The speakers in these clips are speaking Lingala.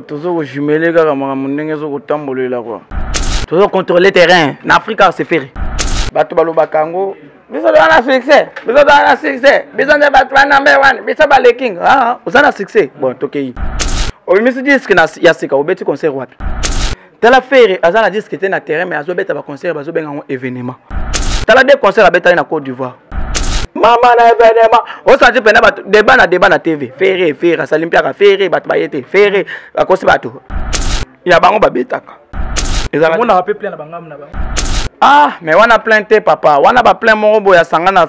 Toujours jumelé kaka makambo ndenge zo kotambolela quoi. Toujours contrôler terrain. En Afrique c'est ferré. Bato balobaka ngo biso na succès. Biso na succès. Biso na bato number 1. Biso ba le king. Ah, uzana succès. Bon, tokei. O misi disque na ya sika obeti concert wapi. Tala ferré azana disque te na terrain mais azobeta ba concert bazo benga un événement. Tala des concerts abeta na Côte d'Ivoire. Maman na événement. On s'en dit pena bato débat na TV. Ferré salimpiaka ferré bato bayete ferré bakosi bato. Ya bango babetaka. On a rappelé plein de bangam na bango. Ah, mais on a plein de papa. On a pas plein mon robot ya sangana.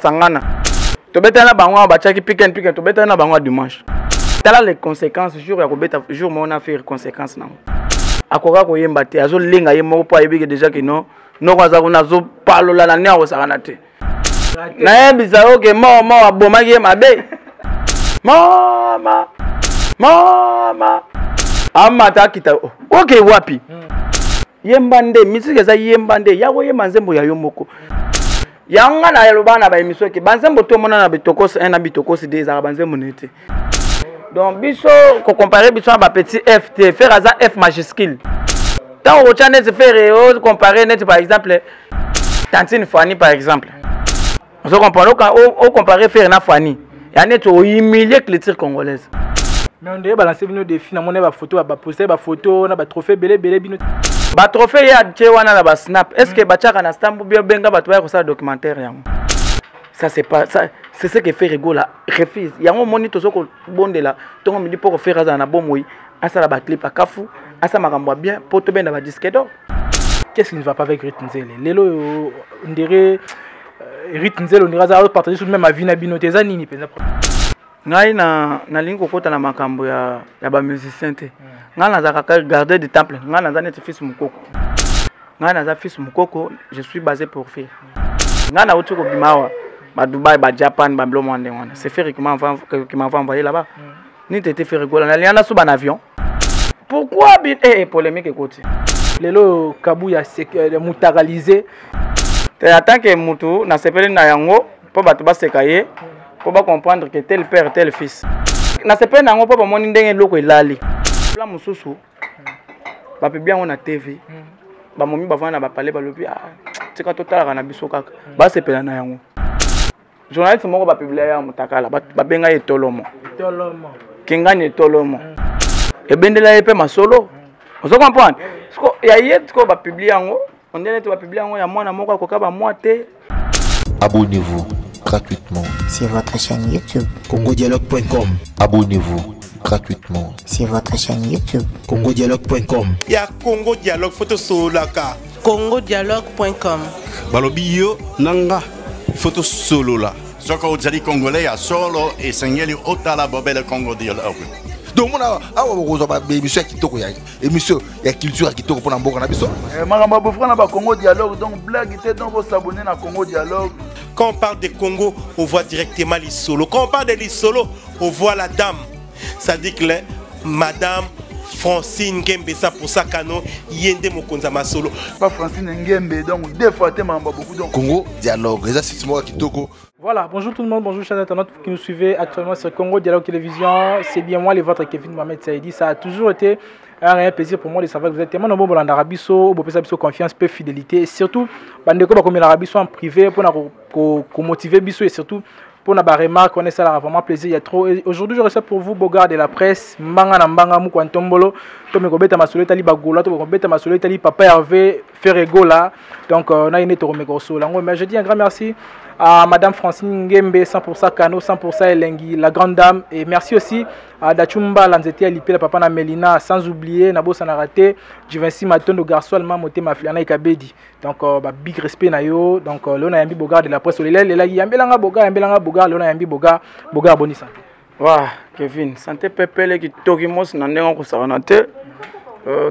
To beta na bango ba chaki pick to beta na bango dimanche. Tala les conséquences jour ya ko beta jour mais on a fait conséquences na. Akoka ko yemba te azo linga yemo po ayebike déjà que non kwaza kuna zo palola na neo sakana te. Na yebisa oke mo abomaki ye mabe. Mama. Amata kita. Okay wapi? Yembande misike za yembande yako yemanzembo ya yomoko. Yanga na yelobana ba emission ke banzembo to mona na bitokosi 1 na bitokosi 2 za banzembo nete. Donc biso ko comparer biso ba petit F te faire aza F majuscule. Tant au channel se faire comparer net par exemple Tantine Fanny par exemple. On se compare au comparer faire na Fanny. Ya net au humilier que les tirs congolaises. Mais on devait balancer nos défis na monnaie ba photo ba poster ba photo na ba trophée belé bino. Ba trophée ya tchewana na ba snap. Est-ce que ba tchaka na stamp bien benga ba toya ko ça documentaire yango. Ça c'est pas ça c'est ce que fait rigola refuse. Yango moni to soko bondela to me dit pour faire ça na bomoi. Asa la ba clip a kafu, asa makambo bien pour to benda ba disque d'or. Qu'est-ce qui ne va pas avec Ritnzele? Lelo on dirait Ritnzele on dirait ça partager sur même ma vie na bino teza nini penza. Ngai na lingo kota na makambo ya ba musicien te. Ngai na zaka garder du temple. Ngai na zane fils mukoko. Ngai na za fils mukoko, je suis basé pour faire. Ngai na otiko bimawa, ba Dubai, ba Japan, ba blo monde wana. C'est faire qui m'a envoyé là-bas. Ni t'étais fait rigoler. Na liana sous ban avion. Pourquoi bin polémique écoute. Lelo kabu ya mutaralisé. Te attend que mutu na sepeli na yango po bato ba sekaye. Pour pas comprendre que tel père tel fils. Na sepeli na yango po ba moni ndenge loko elali. La mususu ba pe bien on a TV. Ba momi ba vana ba parler ba lobi ah tika total na biso kaka. Ba sepela na yango. Journaliste moko ba publier ya mutakala ba benga etolomo. Kingani etolomo. Ebendela yepe masolo. On se comprend. Ya yet ko ba publier yango. On dit que ba publier yango ya mwana moko akoka ba moite. Abonnez-vous gratuitement sur votre chaîne YouTube congodialogue.com. Abonnez-vous gratuitement sur votre chaîne YouTube congodialogue.com. Ya Congo Dialogue photo solaka congodialogue.com. Balobi yo nanga photo solo la. Soko ozali congolais ya solo et sengeli otala bobele Congo Dialogue. Donc on a awa ba émission kitoko ya émission ya culture kitoko pona mboka na biso. Magamba bofra na ba Congo Dialogue donc blague était donc vous s'abonner na Congo Dialogue. Quand on parle de Congo, on voit directement les solos. Quand on parle de les solos, on voit la dame. Ça dit que Madame Francine Ngembe, ça pour ça canon, yende mokonza ma solo. Pas Francine Ngembe, donc deux fois tellement beaucoup donc. Congo Dialogue, ça c'est moi kitoko. Voilà, bonjour tout le monde, bonjour chers internautes qui nous suivez actuellement sur Congo Dialogue Télévision. C'est bien moi, les vôtres, Kevin Mohamed Saïdi. Ça a toujours été un réel plaisir pour moi de savoir que vous êtes tellement nombreux dans l'Arabie Saoudite, vous avez confiance, peu fidélité. Et surtout, comme l'Arabie Saoudite en privé, pour motiver Bissou et surtout pour la remarque, on est ça, là, vraiment plaisir, il y a trop. Aujourd'hui, je reçois pour vous, Bogar de la presse, Mbanga Nambanga Mukwantombolo, Tome Kobeta Masolo Tali Bagola, Tome Kobeta Masolo Tali Papa Hervé Ferregola. Donc, on a une Toromegoso. Mais je dis un grand merci à Madame Francine Ngembe, 100% Kano, 100% Elengi, la grande dame. Et merci aussi à Dachumba Lanzeti Alipe, la papa na Melina, sans oublier Nabo Sanarate, Juvenci Matondo Garçon, Allemand, Moté Mafiana et Kabedi. Donc, big respect na yo. Donc, là, on a un Bogar de la presse. Là, il y a un Bogar, Bogar, là, on a un Bogar, Bogar, bonne santé. Wa, Kevin, santé pepele qui tokimos na ndengo ko saranate.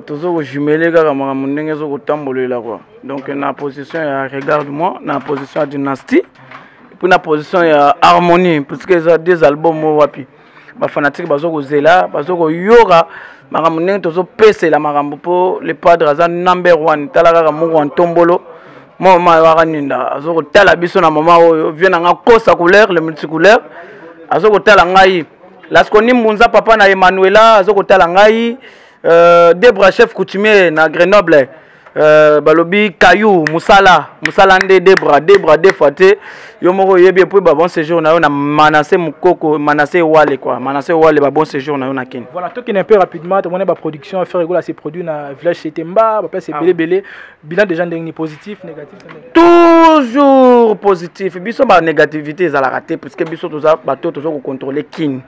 Toujours jumelé kaka makambo ndenge zo kotambolela quoi. Donc na position ya regarde-moi, na position ya dynastie, puis na position ya harmonie parce que ça des albums wapi. Ba fanatique bazo ko zela, bazo ko yoga makambo ndenge tozo pese la makambo po le padre aza number 1 tala kaka moko ntombolo. Mama waka ninda azo ko tala biso na mama oyo vient nga kosa couleur le multicouleur. Azo ko tala ngai. Lasko ni munza papa na Emmanuela azo ko tala ngai. Debra chef coutumier na Grenoble. Balobi Kayou Moussala Nde Debra Defate yo moko yebi pour bon séjour na yo na Manassé Mukoko Manassé Wale quoi Manassé Wale ba bon séjour na yo na Ken. Voilà, tout qui un peu rapidement on a ba production faire rigolo à ces produits na village Chetemba ba c'est belé bilan déjà ndenge positif négatif toujours positif biso ba négativité za la raté parce que biso toza bato tozo ko contrôler kin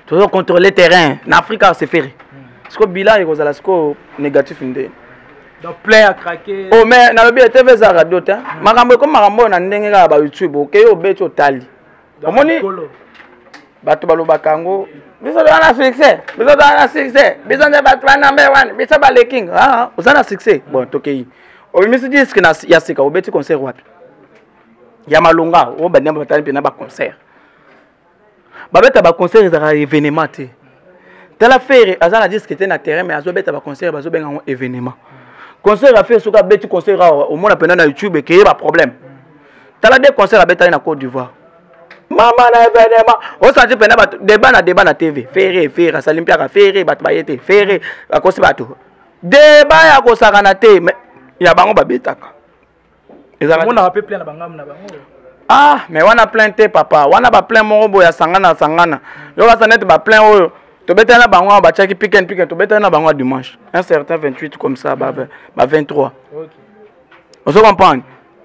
tozo contrôler terrain na Afrique c'est ferré parce que bilan iko za la score négatif ndé. Donc plein à craquer. Oh mais na lobi TV za radio ta. Makambo comme makambo na ndenge ka ba YouTube OK yo beto tali. Omoni bato balobaka ngo biso na succès. Biso na succès. Biso na bato number 1. Biso ba le king. Ah, uzana succès. Bon tokei. O misi disque na ya sika obeti concert wapi. Ya malonga o ba ndemba batali pena ba concert. Ba beta ba concert za événement te. Tala faire azana disque te na terrain mais azo beta ba concert bazo benga un événement. Concert a fait ce qu'a bêti concert au monde appelé na YouTube et qu'il y a pas problème. T'as la des concerts à bêta na Côte d'Ivoire. Maman na événement. On s'en dit débat na TV. Ferré, Salimpia ka ferré, batbayete, ferré, à cause bateau. Débat ya ko sakana te mais ya bango ba betaka. On a rappelé plein na bangam na bango. Ah, mais on a plein te papa. On a ba plein morobo ya sangana. Yo va sanet ba plein oyo. Tu bêtes na bango ba tchaki pick and tu bêtes na bango dimanche. Un certain 28 comme ça ba 23. OK. On se comprend.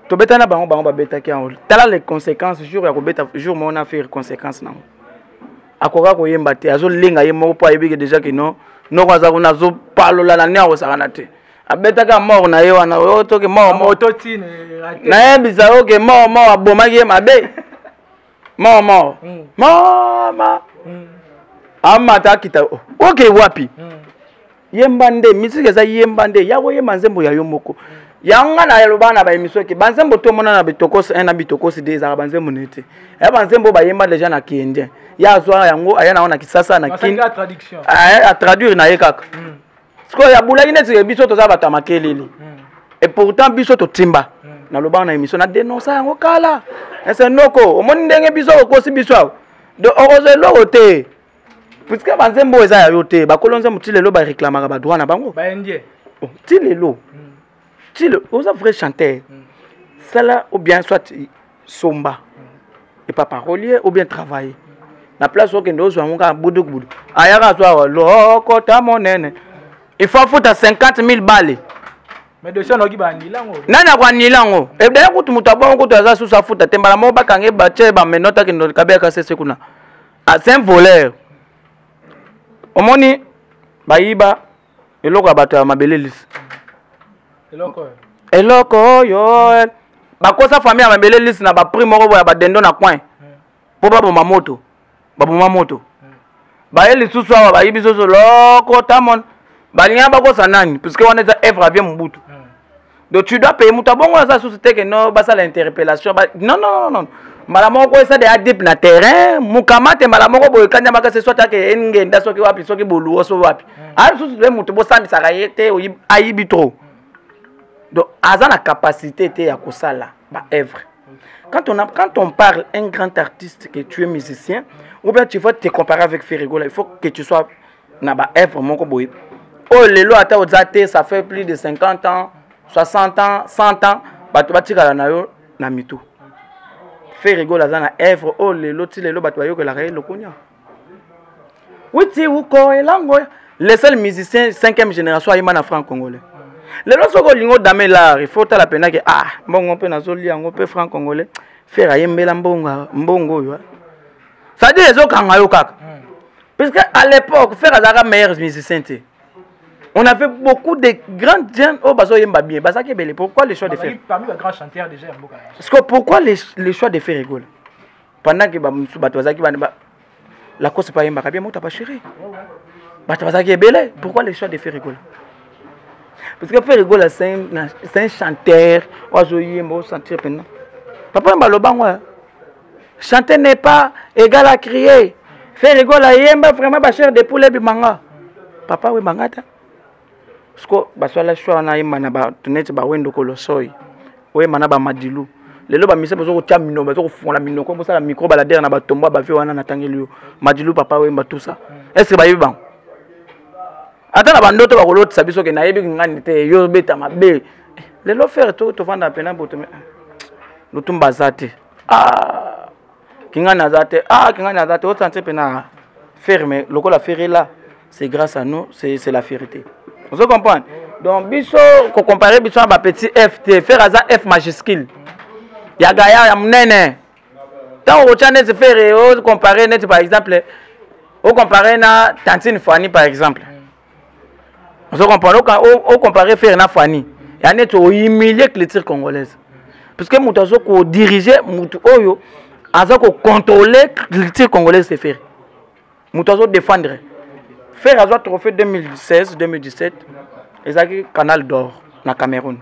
Tu bêtes na bango ba bêtaki en haut. T'as les conséquences jour ya ko bêta jour mo on a fait conséquences na. Akoka ko yemba te azo linga yemo po ayebike déjà que non kwa za kuna zo palola na neo sakana te. Abetaka mort na yo na yo to ke mort totine. Na yebisa yo ke mort abomaki mabe. Mort. Amata kita OK wapi yembande misike za yembande yawo yemanzembo ya yomoko yanga na yalobana ba emission ke banzembo to mona na bitokosi un na bitokosi des za banzembo nete ya banzembo ba yemba déjà na kiende ya zwa yango aya na ona kisasa na kin traduction a traduire na yekaka sko ya bulaki neti biso to za batamakeli et pourtant biso to timba na lobana na emission na dénoncer yango kala ese noko omoni ndenge biso okosi biso de orozelo ote puisque banzembo eza ya yote bakolonza mutilelo ba réclamera ba droit na bango ba indien tilelo oza vrai chanteur cela ou bien soit somba et pas parolier ou bien travailler na place où kendo zo nga budu ayaka zo loko ta monene il faut foutre 50 000 balles mais de ça noki ba nilango nana kwa nilango e bien kutu mutabon kutu aza sous sa foutre tembala mo bakange ba che ba menota kendo kabeka sese kuna c'est un voleur. Omoni bayiba eloko abata mabelelis eloko yo bakosa famille ya mabelelis na ba prix moko ya badendo na coin po baboma moto ba eli susu awa bayibi soso loko tamon balinga bakosa nani puisque on est à Evra vient Mobutu donc tu dois payer mutabongo ça sous que non basa l'interpellation non mbala moko esa de adip na terrain mukamate mbala moko boye kanya makase soit ke engenda soki wapi soki boluo so wapi a sous le mutu bo sambisa kayete ayibi trop donc azana capacité te ya kosala ba œuvre quand on parle un grand artiste que tu es musicien ou bien tu vas te comparer avec Ferrigola il faut que tu sois na ba œuvre moko boye oh lelo ata ozate ça fait plus de 50 ans 60 ans 100 ans bato batikala na yo na mitu Ferrigola zana œuvre oh lelo ti lelo bato bayo que la réelle lokonya witi uko elango les seuls musiciens 5e génération ayima na franc congolais lelo soko lingo dame l'art il faut la pena que mbongo pe nazoli yango pe franc congolais faire ayembela mbongo yo ça dit les okanga yo kaka parce que à l'époque faire azaka meilleurs musiciens te on avait beaucoup de grands gens au bazo yemba bien basaki belé pourquoi les choix de faire parmi les grands chanteurs déjà parce que pourquoi les choix de faire rigoler pendant que bato bazaki la cause pas yemba bien mota pas chéri bato bazaki belé pourquoi les choix de faire rigoler parce que faire rigoler c'est un chanteur ozo yemba sentir pendant papa mbalobango chanter n'est pas égal à crier faire rigoler yemba vraiment ba cher de poulet bimanga papa we mangata sko baswala shwa na imana ba tuneti ba wendo kolosoi we mana ba madilu lelo ba mise bozo tia mino bazo kofunga mino ko bosala micro balader na ba tomba ba fi wana na tangeli yo madilu papa we mba tout ça est-ce que ba yiba Attends, la bande va rouler, ça biso que naïbi ngani te yo beta mabe. Les l'offert tout vendre à peine boto. Lutumba zate. Ah. Kingana zate. Ah, kingana zate. Autant te pena fermer. Le la ferrer là, c'est grâce à nous, c'est la vérité. Vous comprenez? Donc biso ko comparer biso à petit F, faire à F majuscule. Ya gaya ya mnene. Tant au channel se faire au comparer net par exemple. Au comparer na Tantine Fanny par exemple. Vous comprenez? Au comparer faire na Fanny. Ya net au humilier que les tirs congolaises. Parce que moutazo ko diriger moutou oyo aza ko contrôler les tirs congolais se faire. Moutazo défendre. Faire à trophée 2016-2017. Ils ont Canal d'or na Cameroun.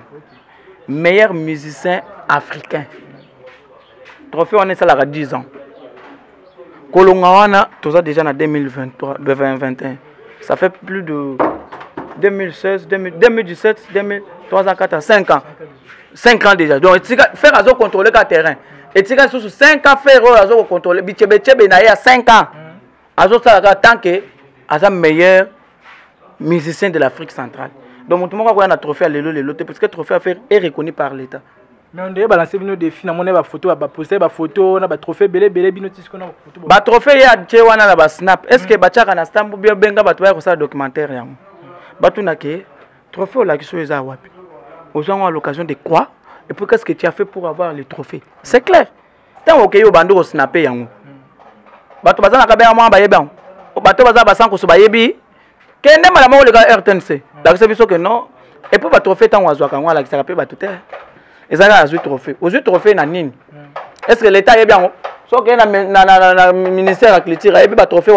Meilleur musicien africain. Trophée on est ça là 10 ans. Kolongawana tout ça déjà en 2023 2021. Ça fait plus de 2016 2017 2003 4 5 ans. 5 ans déjà. Donc faire à contrôler le terrain. Et tu sur 5 ans faire à contrôler bichebe na ya 5 ans. Azo ça tant que as meilleur musicien de l'Afrique centrale. Donc tout le monde a un trophée à l'élo parce que le trophée à faire est reconnu par l'État. Mais on devait balancer nos défis, on a des photos, on a posté des photos, on a des trophées belé binotis qu'on a photo. Ba trophée ya tchewana na ba snap. Est-ce que bachaka na stamp bien benga ba toya ko ça documentaire yango. Batu na ke trophée la kiso eza wapi. Aux gens ont l'occasion de quoi et puis qu'est-ce que tu as fait pour avoir les trophées? C'est clair. Tant OK yo bando ko snapper yango. Batu bazana ka ba mo ba yeba. Batu bazana ba sanko so ba yebi. Kende mala mo le gars RTNC. La que biso que non. Et puis ba trophée tant wazwa ka ngwa la ki ça rappelle ba tout terre. Ils ont un trophée. Aux trophées na nini. Est-ce que l'État est bien? Sauf que le ministère de la Culture a un trophée.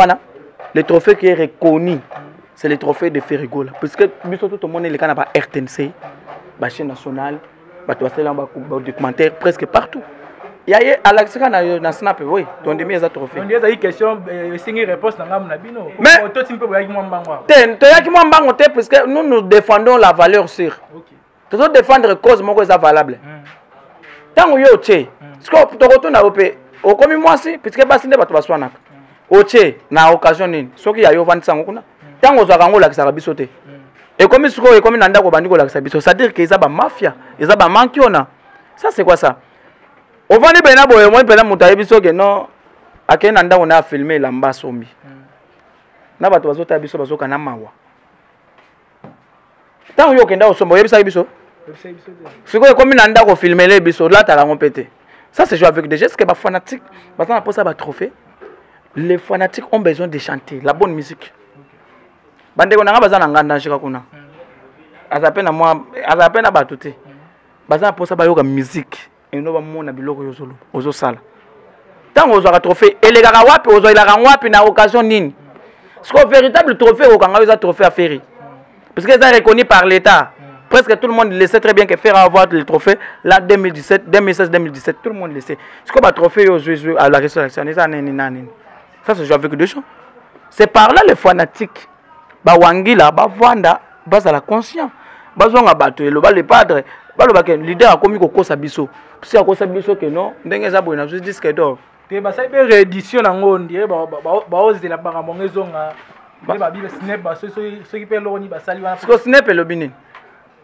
Le trophée qui est reconnu, c'est le trophée de Ferrigola. Parce que tout le monde est le RTNC, la chaîne nationale, le documentaire, presque partout. Il y a Alex na snap, oui, donc il y a un trophée. On dit une question, c'est une réponse dans la bino. Mais parce que nous défendons la valeur sûre. Toujours défendre cause moko est valable. Tant que yo tché, parce que tu retournes à opé, au comme moi si, parce que basi ne ba to baswana. O tché na occasion nini. Soki ya yo vandi sango kuna. Tant que zo la kisaka bisote. Et comme siko et comme nanda ko bandi ko la kisaka biso, ça veut dire que ils a ba mafia, ils a ba mankiona. Ça c'est quoi ça? Au vandi bena boye moi pena mutaye biso que non akena nanda on a filmé lamba sombi. Na ba to bazota biso bazoka na mawa. Tant que yo kenda osombo yebisa biso. C'est quoi comme nanda ko filmer les biso là ta la pété. Ça c'est jouer avec des gestes que ba fanatique, parce qu'on a posé ba trophée. Les fanatiques ont besoin de chanter la bonne musique. Bande ko nanga bazana nganda shika kuna. Azapena moi, azapena batuté. Bazana posa ba yoka musique et no ba mona biloko yozolo, ozo sala. Tant ozo ka trophée et les gars wapi ozo ila wapi na occasion nini. Ce qu'on véritable trophée au kanga yoza trophée à Ferry. Parce que ça est reconnu par l'État. Presque tout le monde le sait très bien que faire avoir le trophée là 2017, 2016, 2017, tout le monde le sait. Ce qu'on va trophée au jouer à la résurrection, ça se joue avec deux choses. C'est par là les fanatiques. Ba wangila, ba vanda, ba la conscient. Ba zonga bato le ba le padre, ba le ba leader a commis ko kosa biso. Si a kosa biso que non, ndenge za boina juste disque d'or. Te ba sa be réédition nango ndie ba oser la ba mongezonga. Ba bi snap ba ceux qui payent l'oni ba sali wana. Parce que snap le binin.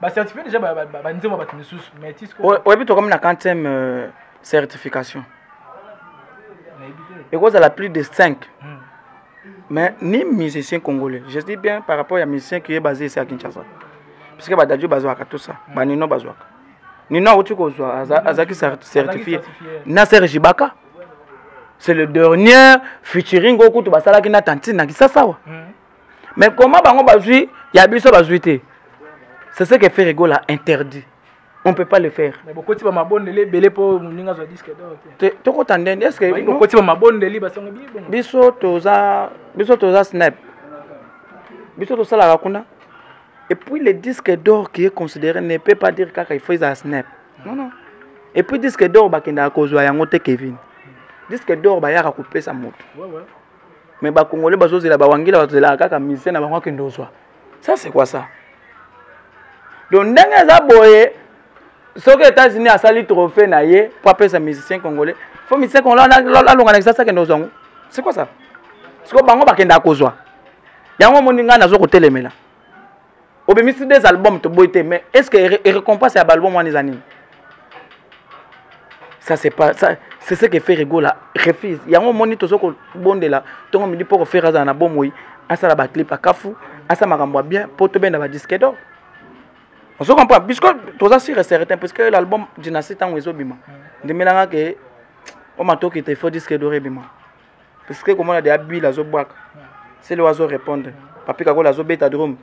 Bah certifié déjà bah nzema ba timisus mais tisco. Ouais puis comme na quantième certification. Et cause à la plus de 5. Mais ni musicien congolais. Je dis bien par rapport à musicien qui est basé ici à Kinshasa. Parce que badadjo bazwaka tout ça. Ba nino bazwaka. Nino uti ko zwa azaki certifié. Na Serge Baka. C'est le dernier featuring au kutu basala ki na tantine na Kisasa. Mais comment bango bazui ya biso bazuité. C'est ce que Ferrigola a interdit. On ne peut pas le faire. Mais beaucoup de ma bonne délai, belé pour nous avoir disque d'or. Tu entends? Est-ce que beaucoup de ma bonne délai, parce que biso toza snap. Biso toza la rakuna. Et puis le disque d'or qui est considéré ne peut pas dire qu'il faut un snap. Non non. Et puis disque d'or bakenda kozwa yango te Kevin. Disque d'or ba yaka couper sa moto. Ouais ouais. Mais ba congolais bazozela ba wangila bazozela kaka musicien na bango kendo zwa. Ça c'est quoi ça? Donc, ndenge za boye, ce que les États-Unis a sali trophée na ye pour appeler sa musicien congolais. Faut musicien congolais la longa na ça que nous avons. C'est quoi ça? C'est que bango bakenda kozwa. yango moninga nazo ko telemela obemisi des albums to boité mais est-ce que récompense ya album wana ezani ça c'est pas ça c'est ce que fait rigola refuse yango moni to soko bondela tongo midi pour faire ça na bomoi asa la ba clip akafu asa makambo bien pour to benda ba disque d'or on se comprend puisque to ça sûr et certain parce que l'album Dynasty tango ezobima ndemelanga ke o matoki te faut disque d'or ebima parce que comment on a des habits la zobwaka c'est le oiseau répondre papi kako la zobeta drum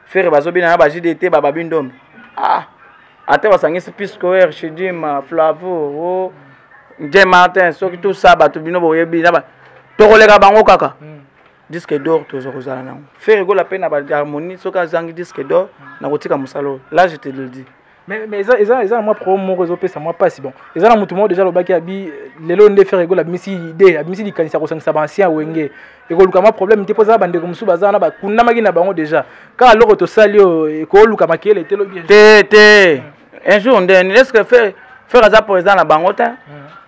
faire bazobina na ba JDT ba babindom ah ate basangisi piscoer Chidima Flavo Jay Martin soki tout ça ba to bino boyebi na ba to koleka bango kaka disque d'or to zokozala nango faire go la peine na ba harmonie soka zangi disque d'or na kotika musalo là je te le dis mais ça moi promo réseau pesa moi pas si bon ça na mutumo déjà lobaki abi lelo nde faire go la misi idée misi di kanisa ko sangisa ba ancien wenge et ko luka ma problème te poza bande ko musu bazana ba kunna magina bango déjà quand alors to salio ko luka makele te lo bien te un jour on est-ce que faire ça pour na bango ta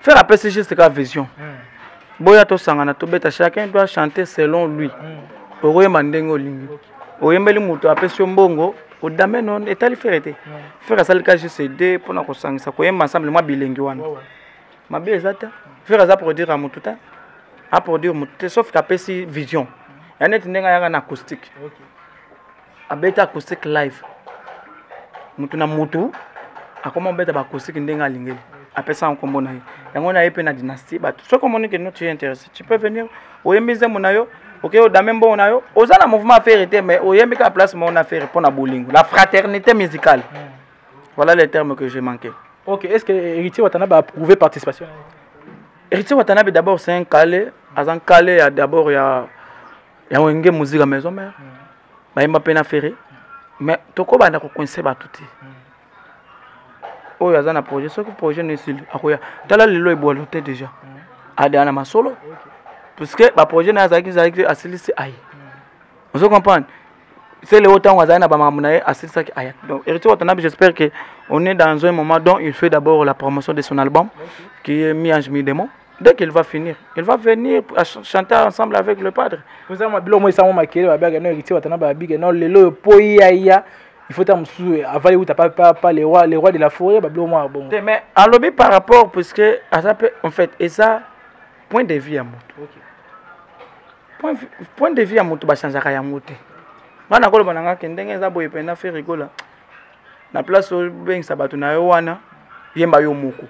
faire appel c'est juste la vision boya to sangana to beta chacun doit chanter selon lui okoyemba ndenge olingi oyembeli mutu apesi mbongo odame non etali ferete faire ça le cas juste aider pour na kosangisa koyemba ensemble moi bilengi wana mabe ezata faire ça pour dire à mutu ta a pour dire mutu sauf qu'apesi vision yanet ndenga yanga na acoustique abeta acoustique live mutu na mutu akoma beta ba acoustique ndenga alingeli apesa nkombo na ye yango na yepe na Dynasty bato so comme on est que nous tu es intéressé tu peux venir oyembize munayo OK odame mbo nayo ozala mouvement ferité mais oyembika place mon affaire pour na bolingo la fraternité musicale voilà les termes que j'ai manqué. OK, est-ce que Héritier Watanabe a approuvé participation? Héritier Watanabe d'abord c'est un calé, azan calé d'abord il y a wenge musique à maison mère ba yemba pena ferré mais toko banda ko coincer ba tuti oyo azana projet ce que projet n'est sur akoya tala lelo ebolote déjà adana masolo parce que ba projet na zaki asilisi aïe on se comprend c'est le autant azana ba mamunaye asilisi aïe donc Héritier Watanabe j'espère que on est dans un moment dont il fait d'abord la promotion de son album qui est mis en Démon. Dès qu'il va finir, il va venir chanter ensemble avec le padre. Vous avez dit moi ça m'a marqué Héritier Watanabe big non lelo poya il faut avaler où t'as pas les rois de la forêt bon. Mais en lobby par rapport parce que en fait et ça point de vue à moto. Point de vue à moto ba changer ya moto. Bana ko bananga kendenge za boye pena faire rigola. Na place au ben sabatu na yo wana yemba yo moko.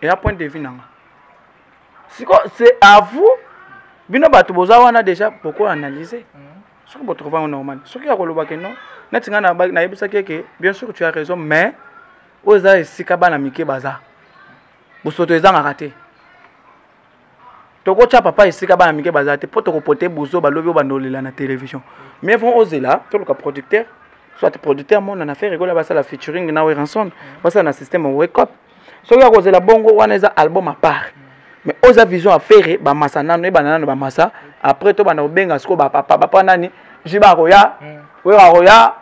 Et à point de vue nanga. C'est à vous bino batu boza wana déjà pourquoi analyser. Ce que vous trouvez normal. Ce qui a koloba que non. Natinga na yebisa que bien sûr tu as raison mais oza sikaba na mike baza. Bosoto ezanga raté. Toko cha papa sikaba na mike baza te poto ko poter bozo balobi bandolela na télévision. Mais vont oser là, tout le producteur, soit producteur mon en affaire rigola basa la featuring na Ranson, basa na système wake up. Ce qui a causé la bongo wana eza album à part. Mais oza vision à faire ba massa nano e banana ba massa après to bana obenga sko ba papa nani jiba roya wera roya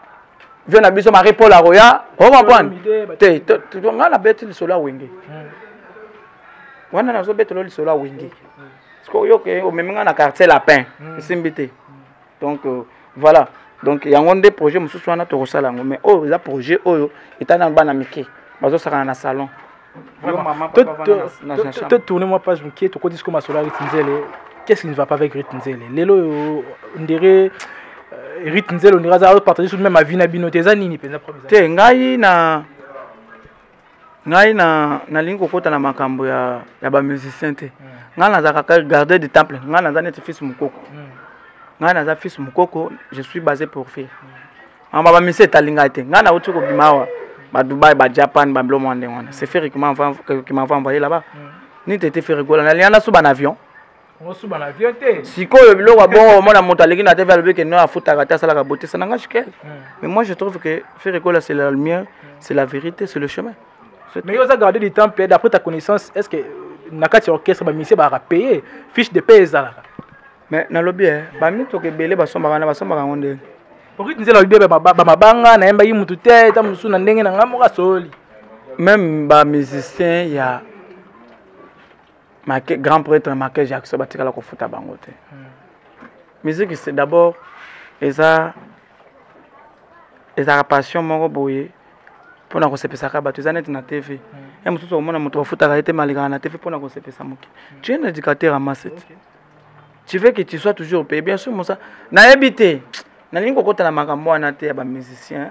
vient na biso Marie Paul roya on comprend te ngana beti lisola wenge wana nazo beti lo lisola wenge sko yo ke o memenga na quartier lapin simbité donc voilà donc il y a un des projets mususu wana to kosala ngo mais oh za projet oyo etana bana mike bazo saka na salon. Tournez-moi page qui tu dis comme Solar Ritinzele. Qu'est-ce qui ne va pas avec Ritinzele? Lelo on dirait Ritinzele on dirait ça partager tout de même à vie na binote za nini penza problème. Te ngai na lingo kota na makambo ya ba musicien te. Ngai na za garder du temple. Ngai na za net fils mukoko. Ngai na za fils mukoko, je suis basé pour faire. Amba ba musicien talinga te. Ngai na uti ko bimawa. Ba Dubaï, ba Japan, ba Blom Wande wana. C'est Ferry qui m'a envoyé là-bas. Ni t'étais fait rigoler. Il y en a sous un avion. On sous un avion te. Si quoi le biloko bon moi la montalegi na TV le que non a foutre à ça la beauté ça n'engage qu'elle. Mais moi je trouve que faire rigoler c'est la lumière, c'est la vérité, c'est le chemin. Mais vous avez gardé du temps d'après ta connaissance, est-ce que nakati orchestre ba monsieur ba payer fiche de paie ça là. Mais na lobby ba mi to ke belé ba somba ngonde. Pour que nous ayons mabanga na yemba yimutu te ta musu na ndenge na ngamoka soli. Même ba musicien ya grand prêtre Marquez Jacques Sobatika la ko futa bango te. Musique c'est d'abord eza passion moko boye pona kosepesaka bato eza neti na TV ya mosusu omona moto bafutaka ete malekaka na TV pona kosepesa moki tu es un éducateur à Masset tu veux que tu sois toujours payé bien sûr mosa nayebi te nalingi kokota na makambo wana te ya bamusicien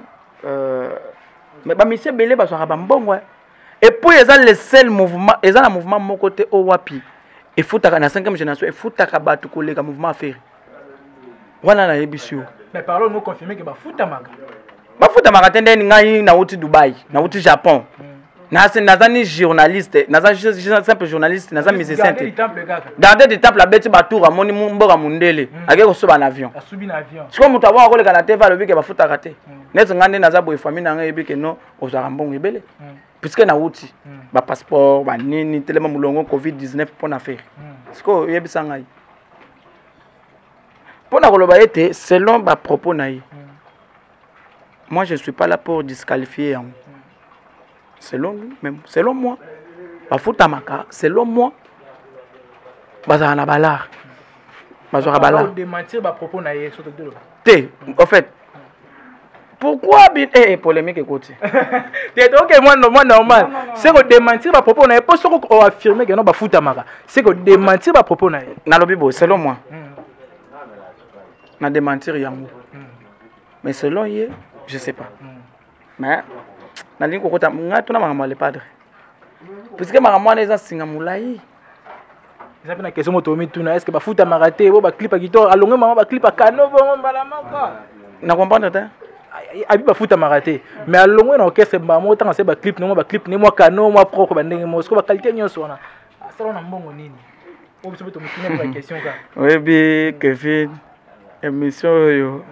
mais bamusicien ebele bazwaka bambongo et puis eza le seul mouvement eza na mouvement moko te o wapi efutaka na 5e génération efutaka bato koleka mouvement affaire wana nayebi sio mais parlons nous confirmer que bafutamaka bafutamaka te ndeni ngai nauti Dubai nauti Japon naza ni journaliste naza simple journaliste naza musicien te garder du temple abeti batour amoni mboka mundele ake kosoba na avion siko moto abonga koleka na TV alobi ke bafutaka te neti ngai nde naza boye famille na ngai yebi ke no ozwaka mbongo ebele puisque nauti bapasseport banini telema mulongo covid-19 mpona faire siko oyebisa ngai mpona koloba ete selon bapropos na ye moi je ne suis pas là pour disqualifier yango selon lui même selon moi bafutamaka selon moi bazala na balar bazwaka balar démentir bapropos na ye te en fait pourquoi polémique écoute ok moi normal c'est que démentir bapropos na ye pas soko o affirmer que non bafutamaka c'est que démentir bapropos na ye na lobi bo selon moi na démentir yango mais selon ye je sais pas mais na lingo kota nga tuna makambo le padre puisque makambo wana eza singa mulai eza pena question moto mi tuna est-ce que bafuta marate bo ba clip a guitar alonge mama ba clip a kano bo mbala maka na comprendre ta abi bafuta marate mais alonge na orchestre ba mo tanga se ba clip ne mo kano mo propre ba ndenge mo sko ba qualité nyonso wana asala na mbongo nini o biso to mutuna ba question ka oui bi Kevin émission yo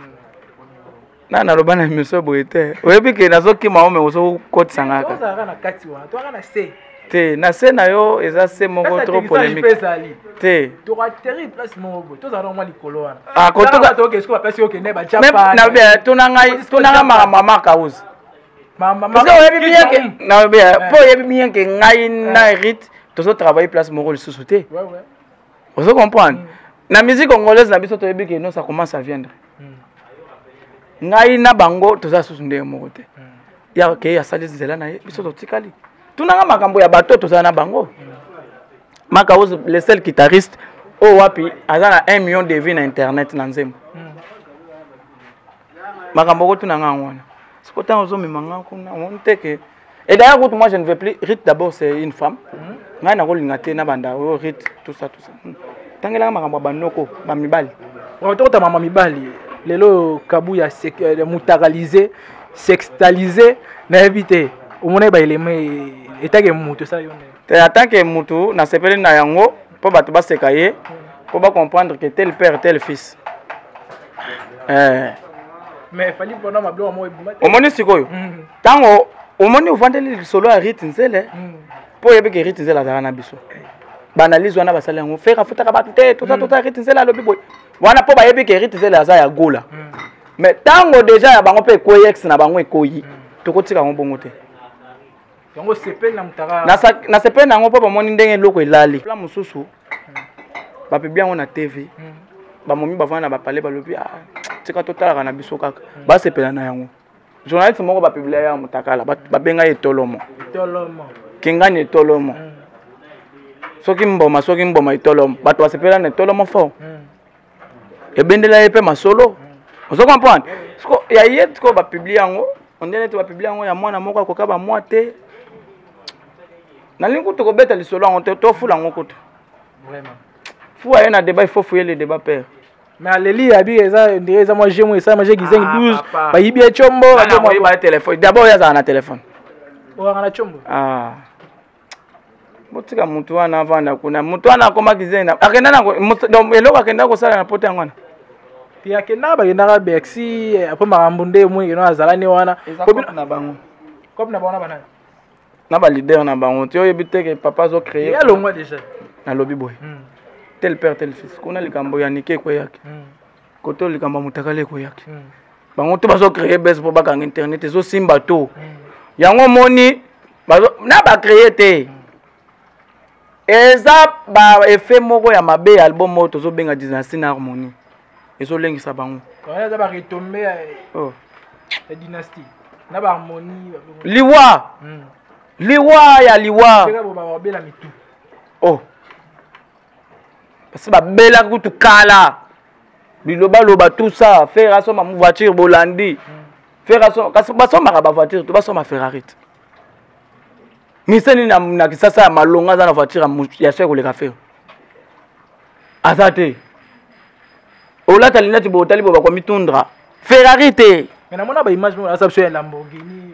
na loba na émission boye te oyebi ke nazokima ome ozokotisangaka te na se na yo eza se moko trop polémique te tunanga makambo ya Marcause po oyebi bien ke ngai na hérite tozotravaille place moko lisusu te ozo comprendre na musique congolaise na biso toyebi ke non ça commence à viendre ngai na bango toza susu ndenge moko te ya ke ya sali zela na ye biso totikali tunanga makambo ya bato toza na bango Marcause le seul guitariste o wapi aza na 1 million de vues na internet na nzembo makambo ko tunanga ngwana siko tango zo memanga kuna on teke et d'ailleurs moi je ne veux plus Rit d'abord c'est une femme ngai na ko linga te na banda o Rit tout ça tangela makambo banoko ba mibali on to ta mama mibali lelo kabu ya mutakaliser sextaliser na éviter omona ba eleme etake mutu ça yone te attaque mutu na sepeli na yango po bato ba sekaye po ba comprendre que tel père tel fils mais fali bona mablo mo omoni sikoyo tango omoni uvandeli solo ya Rit Nzele po yebe ke Rit Nzele azana biso banalize wana basala yango fera futaka bato te tota Rit Nzele alobi boy wana po bayebi ke Rit Nzele aza ya gola mais tango déjà ya bango pe koyex na bango ekoyi tokotika ngo bongo te yango sepel na mutaka na sepel nango po bamoni ndenge loko elali la mususu bapebi yango na TV bamomi bavana bapale balobi tika totalaka na biso kaka basepela na yango journaliste moko bapiblia ya mutakala babenga etolomo kingani etolomo soki mboma etolomo bato basepela na etolomo fort ebendela ye pe masolo ozo comprendre siko ya ye tiko bapiblia yango ondene te bapiblia yango ya mwana moko akoka mwa te nalingi kutu kobeta lisolo yango te tofula yango kutu vraiment fou aye na débat il faut fouiller le débat père mais aleli abi eza moi j'ai moi ça moi j'ai gizeng 12 ba yibi chombo ba téléphone d'abord ya za na téléphone o na chombo botika mutu wana avanda kuna mutu wana akoma gizeng akenda na donc eloko akenda ko sala na pote ngwana pia kenda ba kenda ka Bexi apo makambo nde mwingi no azalani wana na bango comme na bona bana na ba leader na bango ti oyebi te ke papa zo créer ya longwa déjà na lobby boy tel père tel fils kuna likambo ya nike ko yaki koto likambo mutakale ko yaki bango to bazo créer base po bakanga internet zo simba to yango moni bazo na ba créer te eza ba effet moko ya mabe album moto zo benga dynastie na harmonie ezo lengisa bango On a retombé la dynastie. On a harmonie. Liwa. Liwa ya liwa. Oh. Parce que bela kutu kala. Biloba loba tout ça, faire aso ma voiture bolandi. Faire aso kasi baso ma voiture, tu baso ma Ferrari. Miseni na kisasa malonga za na voiture ya cheko le café. Azate. Ola talina ti botali boba kwa mitundra. Ferrari te. Mais na mona ba image mo asa sur Lamborghini.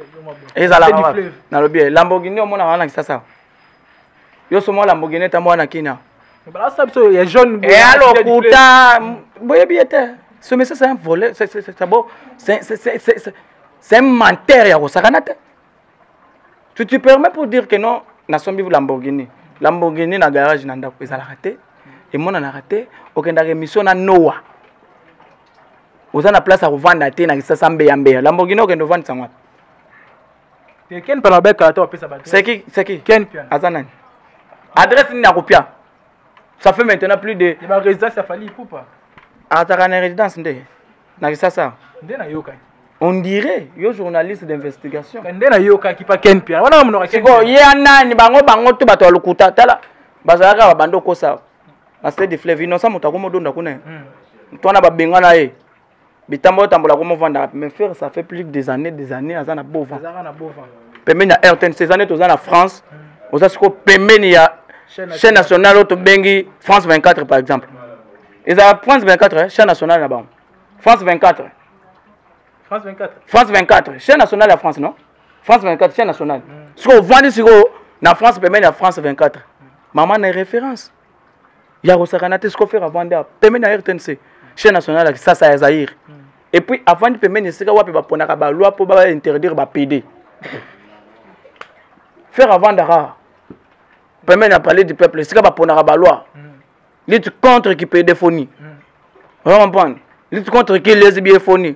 Ezala na lobi Lamborghini o mona wana kisasa. Yo somo Lamborghini ta mwana kina. Bah ça il y a jaune. Et alors kuta boye biete. Ce monsieur c'est un voleur, c'est bon. C'est un menteur ya kosakanate. Tu te permets pour dire que non, na sombi Lamborghini. Lamborghini na garage na ndako ezala raté. Et mon na raté, okenda émission na Noah. Oza na place à revendre te na kisasa mbeyambeya. Lamborghini okenda vendre sangwa. Et Ken Palabeka to pesa batterie. C'est qui Ken Pian. Azanani. Adresse ni na kopia. Ça fait maintenant plus de. Il va résidence à Fali Poupa. Ah, t'as une résidence ndé. Na kisasa. Ndé na yoka. On dirait yo journaliste d'investigation. Ndé na yoka ki pa Ken Pian. Wana munora Ken. Siko ye anani bango to bato alukuta tala. Bazalaka babando kosa. Na stade de fleuve innocent mutako modonda kuna. Twana ba bengana ye. Bitambo tambola ko movanda mais faire ça fait plus des années azana bova. Azana bova. Pemeni ya RTN ces années tozana France. Oza siko pemeni ya chaîne nationale auto bengi France 24 par exemple. Ils ont France 24 chaîne nationale là-bas. France 24. France 24. France 24 chaîne nationale à France non? France 24 chaîne nationale. Ce qu'on vend ici na France pemeni ya France 24. Maman na référence. Ya rosakanate ce qu'on fait avant de pemeni ya RTNC chaîne nationale ça ça Zaïre. Et puis avant de pemeni c'est quoi peut pas ba loi pour ba interdire ba PD. Faire avant d'ara. Permet à parler du peuple, c'est pas pour la loi. Lutte contre qui paye des phonies. Vous comprenez? Lutte contre qui les bien phonies.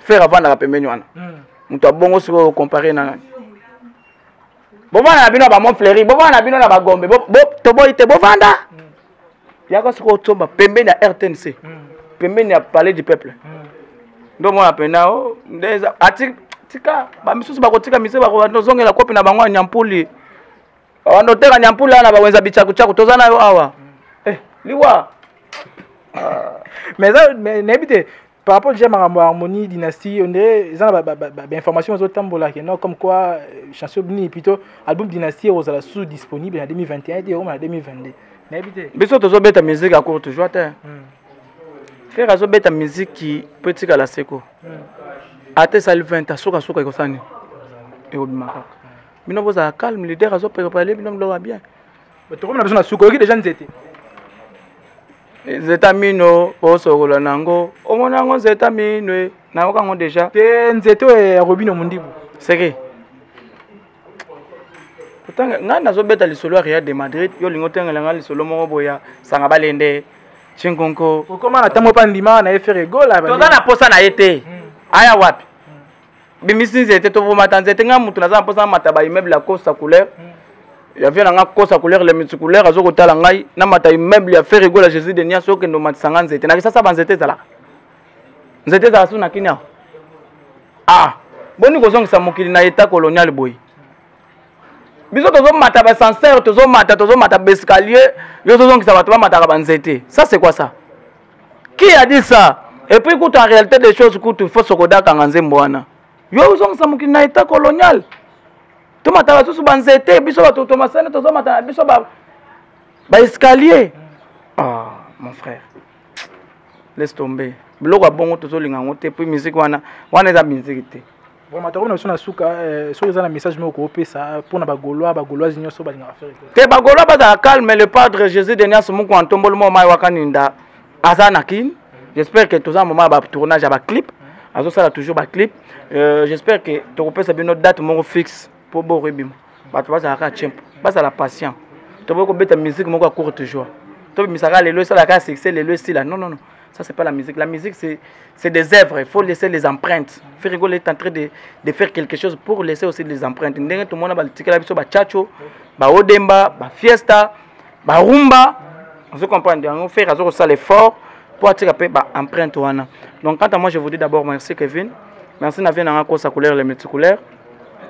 Faire avant la permet nous. Nous t'as bon aussi comparer na. Bon voilà bino ba mon fleuri, bon voilà bino na ba gombe. Bon to boy te bon vanda. Yako siko tomba pembe na RTNC. Pembe na parler du peuple. Donc moi apena o ndeza tika ba misusu ba kotika mise ba ko ndozongela kopi na bangwa nyampuli. On oteka nyampula na bawenza bichaku chaku tozana yo awa. Liwa. Mais ça n'habite par rapport déjà à harmonie dynastie on est ça information aux tambola que non comme quoi chanson ni plutôt album dynastie aux la sous disponible en 2021 et en 2022. N'habite. Biso tozo beta musique à court toujours terre. Faire azo beta musique qui petit à la seco. Ate salventa soka soka ikosani. Et obimaka. Bino boza calme, leader azo préparer bino mlo bien. Mais tu comme na suko qui déjà nzete. Zeta mino osokola nango. Omona ngo zeta minwe na okango déjà. Te nzete e Robino Mundibu. C'est que pourtant nga nazo beta li solo Real de Madrid yo lingo tengela nga li solo mo boya sanga balende Chinkonko. Comment na tamo pandima na faire gol là. Toza na posa na été. Aya wapi? Bimisi zete to voma tanzete nga mutu naza posa mata ba immeuble la Costa couleur. Ya vient nga Costa couleur le mutu couleur azo ko tala ngai na mata immeuble ya faire gol à Jésus de Nia so ke ndo matsanga nzete. Na kisa sa banzete zala. Nzete za suna kinya. Ah, boni ko zongisa mokili na état colonial boy. Biso tozo mata ba sincère tozo mata bescalier yo tozo ngisa bato ba mata ba nzete. Ça c'est quoi ça? Qui a dit ça? Et puis écoute en réalité des choses que faut sokoda kanga nzembo wana. Yo zongisa mokili na état colonial. To mata ba tusu banzete biso ba to masana tozo mata biso ba escalier. Ah, mon frère. Laisse tomber. Biloko bongo tozo linga ngote puis musique wana eza musique te. Bon, ma tourne na suka sur les messages mais ko pesa pour na ba gaulois nyonso ba linga faire. Te ba gaulois ba calme le padre Jésus de Nia Somungu antombolo mo mai wakaninda azana kin. J'espère que tous en moment ba tournage ba clip. Azo ça toujours ba clip. J'espère que tu repères bien notre date mon fixe pour bo rebim. Ba tu vas à ka tempo. Ba ça la patient. Tu vas ko beta musique mon ko court toujours. Tu misaka le ça la ka succès le style là. Non. Ça c'est pas la musique. La musique c'est des œuvres. Il faut laisser les empreintes. Faire rigoler est en train de faire quelque chose pour laisser aussi les empreintes. Ndenge tout le monde va le ticket là biso ba chacho, ba odemba, ba fiesta, ba rumba. On se comprend. On fait raison ça l'effort. pour attirer empreinte wana. Donc quant à moi je vous dis d'abord merci Kevin, merci na Viena Kosa couleur les multicouleurs,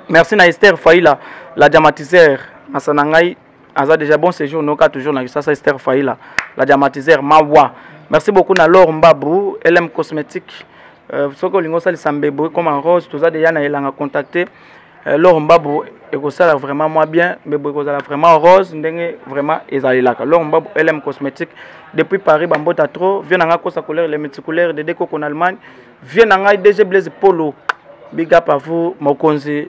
merci na Esther Faïla la diamatiseur Masanangai aza déjà bon séjour noka toujours na ça Esther Faïla la diamatiseur Mawa. Merci beaucoup na Laure Mbabou LM Cosmétique soko lingo sali sambebo comme en rose tout ça déjà na elanga contacter Laure Mbabou et que ça vraiment moi bien mais beaucoup ça vraiment rose ndenge vraiment ezalilaka Laure Mbabou LM Cosmétique depuis Paris bambota trop vient na kosa couleur les multicouleurs de déco en Allemagne vient na DG Blaise Polo big up à vous mokonzi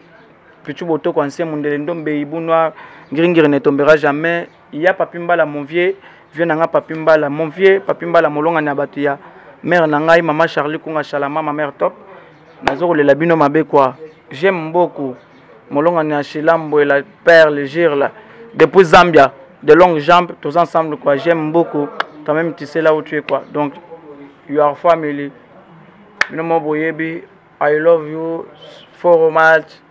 petit boto ko ancien mondele ndombe ibunwa ngringiri ne tombera jamais il y a papimbala mon vieux vient na papimbala mon vieux papimbala molonga na batuya mère nangai maman Charlie Kunga Shalama ma mère top nazo le labino mabe quoi j'aime beaucoup molonga na Chilambo et la perle gire là depuis Zambia de longues jambes tous ensemble quoi j'aime beaucoup quand même tu sais là où tu es quoi donc you are family no more boyebi I love you for much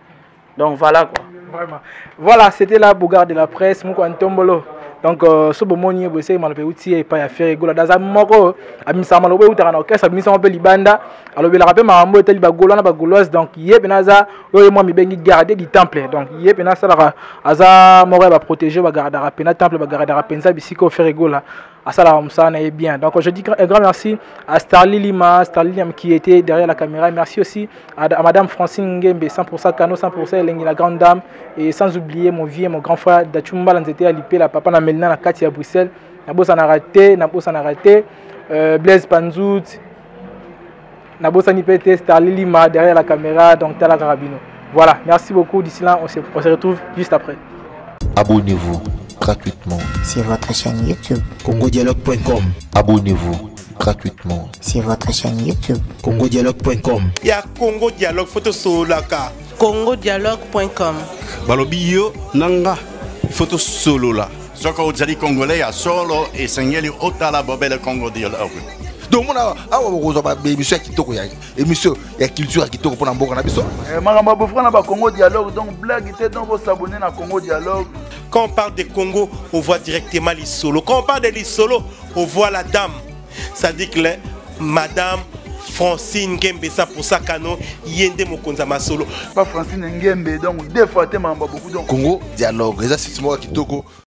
donc voilà quoi vraiment voilà c'était la Bougard de la presse moko Antombolo. Donc ce bon moni bossé malpe outil et pas à faire gola dans un moko amisa malobe utaka na orchestre amisa mpe libanda alobe la rappel marambo était libagola na bagoloise donc yé benaza yo moi mi bengi garder du temple donc yé benasa la aza moko ba protéger ba garder rapena temple ba garder rapenza bisiko faire gola asala ramsana est bien donc je dis un grand merci à Starly Lima qui était derrière la caméra, merci aussi à madame Francine Ngembe 100% Kano 100% Elengi la grande dame et sans oublier mon vieux mon grand frère Dachumba Lanzete à l'IP la papa na Melina na Katia à Bruxelles nabosa na raté Blaise Panzout nabosa ni pété Starly Lima derrière la caméra donc Tala Carabino. Voilà, merci beaucoup, d'ici là on se retrouve juste après. Abonnez-vous gratuitement sur votre chaîne YouTube congodialogue.com. Abonnez-vous gratuitement sur votre chaîne YouTube congodialogue.com. Il y a Congo Dialogue photo solaka congodialogue.com. balobi yo nanga photo solo la soko ozali congolais ya solo esengeli otala bobele Congo Dialogue. Donc on a émission kitoko ya émission ya culture kitoko pour mboka na biso. Makambo bofra na ba Congo Dialogue donc blague était donc vous s'abonner na Congo Dialogue. Quand on parle de Congo, on voit directement les solos. Quand on parle de les solos, on voit la dame. Ça dit que madame Francine Ngembe ça pour ça kano yende mokonza masolo. Pas Francine Ngembe donc deux fois te mamba beaucoup donc Congo Dialogue. Ça c'est moi kitoko.